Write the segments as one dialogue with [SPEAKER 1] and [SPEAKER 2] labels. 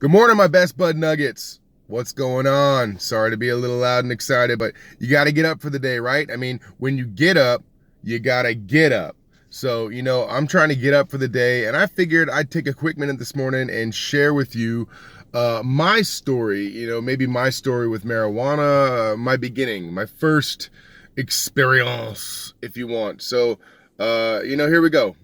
[SPEAKER 1] Good morning, my best bud nuggets. What's going on? Sorry to be a little loud and excited, but you got to get up for the day, right? I mean, when you get up, you got to get up. So, I'm trying to get up for the day, and I figured I'd take a quick minute this morning and share with you my story, maybe my story with marijuana, my beginning, my first experience, if you want. So, here we go.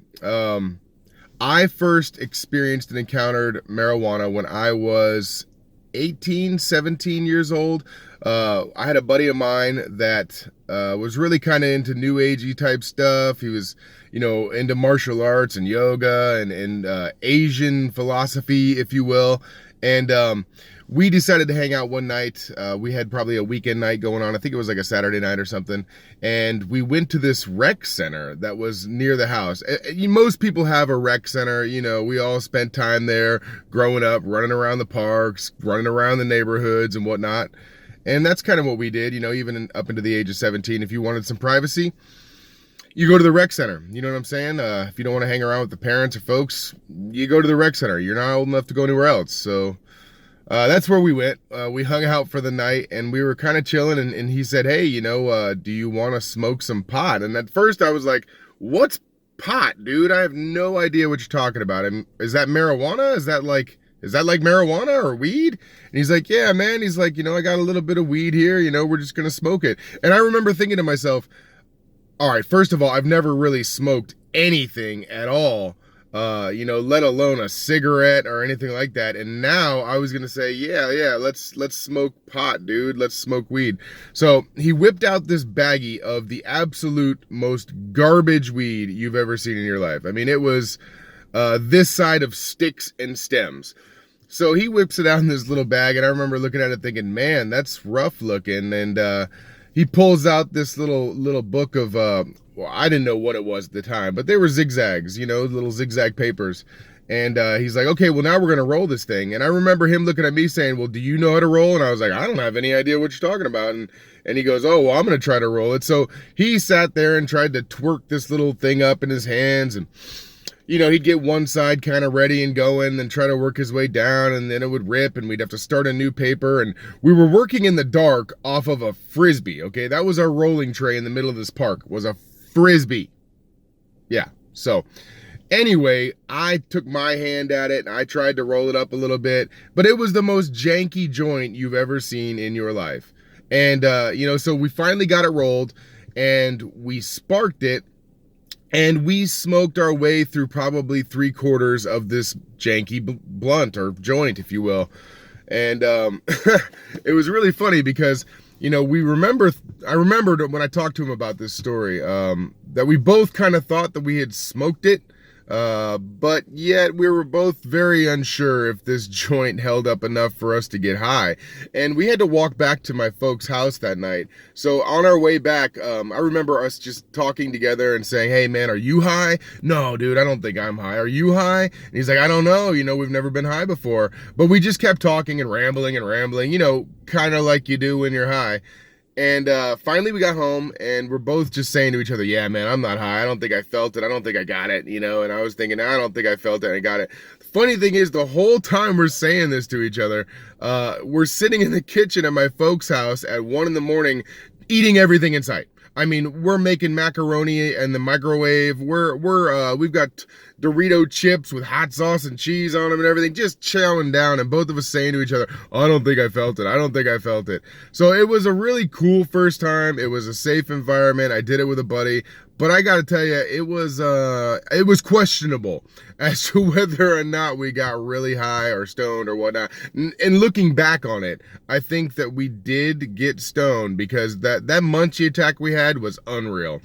[SPEAKER 1] I first experienced and encountered marijuana when I was 18, 17 years old. I had a buddy of mine that was really kind of into new agey type stuff. He was, into martial arts and yoga and Asian philosophy, if you will. And we decided to hang out one night. We had probably a weekend night going on. I think it was like a Saturday night or something. And we went to this rec center that was near the house. Most people have a rec center. We all spent time there growing up, running around the parks, running around the neighborhoods and whatnot. And that's kind of what we did, even up into the age of 17. If you wanted some privacy, you go to the rec center. You know what I'm saying? If you don't want to hang around with the parents or folks, you go to the rec center. You're not old enough to go anywhere else. So that's where we went. We hung out for the night and we were kind of chilling. And he said, hey, do you want to smoke some pot? And at first I was like, what's pot, dude? I have no idea what you're talking about. And is that marijuana? Is that like marijuana or weed? And he's like, yeah, man. He's like, I got a little bit of weed here. We're just going to smoke it. And I remember thinking to myself, all right, first of all, I've never really smoked anything at all, let alone a cigarette or anything like that. And now I was going to say, yeah, let's smoke pot, dude. Let's smoke weed. So he whipped out this baggie of the absolute most garbage weed you've ever seen in your life. I mean, it was this side of sticks and stems. So he whips it out in this little bag, and I remember looking at it thinking, man, that's rough looking. And he pulls out this little book of, I didn't know what it was at the time, but they were zigzags, little zigzag papers. And he's like, okay, well, now we're going to roll this thing. And I remember him looking at me saying, well, do you know how to roll? And I was like, I don't have any idea what you're talking about. And he goes, oh, well, I'm going to try to roll it. So he sat there and tried to twerk this little thing up in his hands, and he'd get one side kind of ready and going, then try to work his way down, and then it would rip, and we'd have to start a new paper. And we were working in the dark off of a Frisbee, okay? That was our rolling tray in the middle of this park, was a Frisbee. Yeah, so anyway, I took my hand at it, and I tried to roll it up a little bit, but it was the most janky joint you've ever seen in your life. And, so we finally got it rolled, and we sparked it, and we smoked our way through probably 3/4 of this janky blunt or joint, if you will. And it was really funny because, I remembered when I talked to him about this story, that we both kind of thought that we had smoked it. But yet we were both very unsure if this joint held up enough for us to get high. And we had to walk back to my folks' house that night. So on our way back, I remember us just talking together and saying, hey man, are you high? No, dude, I don't think I'm high. Are you high? And he's like, I don't know. We've never been high before. But we just kept talking and rambling, kind of like you do when you're high. And finally we got home, and we're both just saying to each other, yeah, man, I'm not high. I don't think I felt it. I don't think I got it, and I was thinking, I don't think I felt it. I got it. The funny thing is, the whole time we're saying this to each other, we're sitting in the kitchen at my folks' house at 1 a.m, eating everything in sight. I mean, we're making macaroni in the microwave. We've got Dorito chips with hot sauce and cheese on them and everything, just chowing down, and both of us saying to each other, I don't think I felt it. I don't think I felt it. So it was a really cool first time. It was a safe environment. I did it with a buddy, but I got to tell you, it was questionable as to whether or not we got really high or stoned or whatnot. And looking back on it, I think that we did get stoned, because that munchie attack we had was unreal.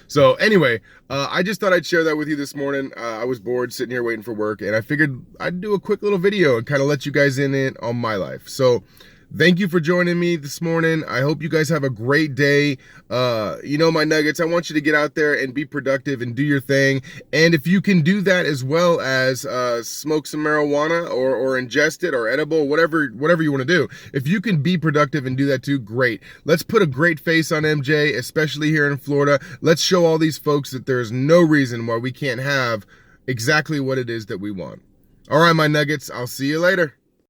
[SPEAKER 1] So anyway, I just thought I'd share that with you this morning. I was bored sitting here waiting for work, and I figured I'd do a quick little video and kind of let you guys in it on my life. So thank you for joining me this morning. I hope you guys have a great day. My nuggets, I want you to get out there and be productive and do your thing. And if you can do that as well as smoke some marijuana or ingest it or edible, whatever you want to do. If you can be productive and do that too, great. Let's put a great face on MJ, especially here in Florida. Let's show all these folks that there's no reason why we can't have exactly what it is that we want. All right, my nuggets, I'll see you later.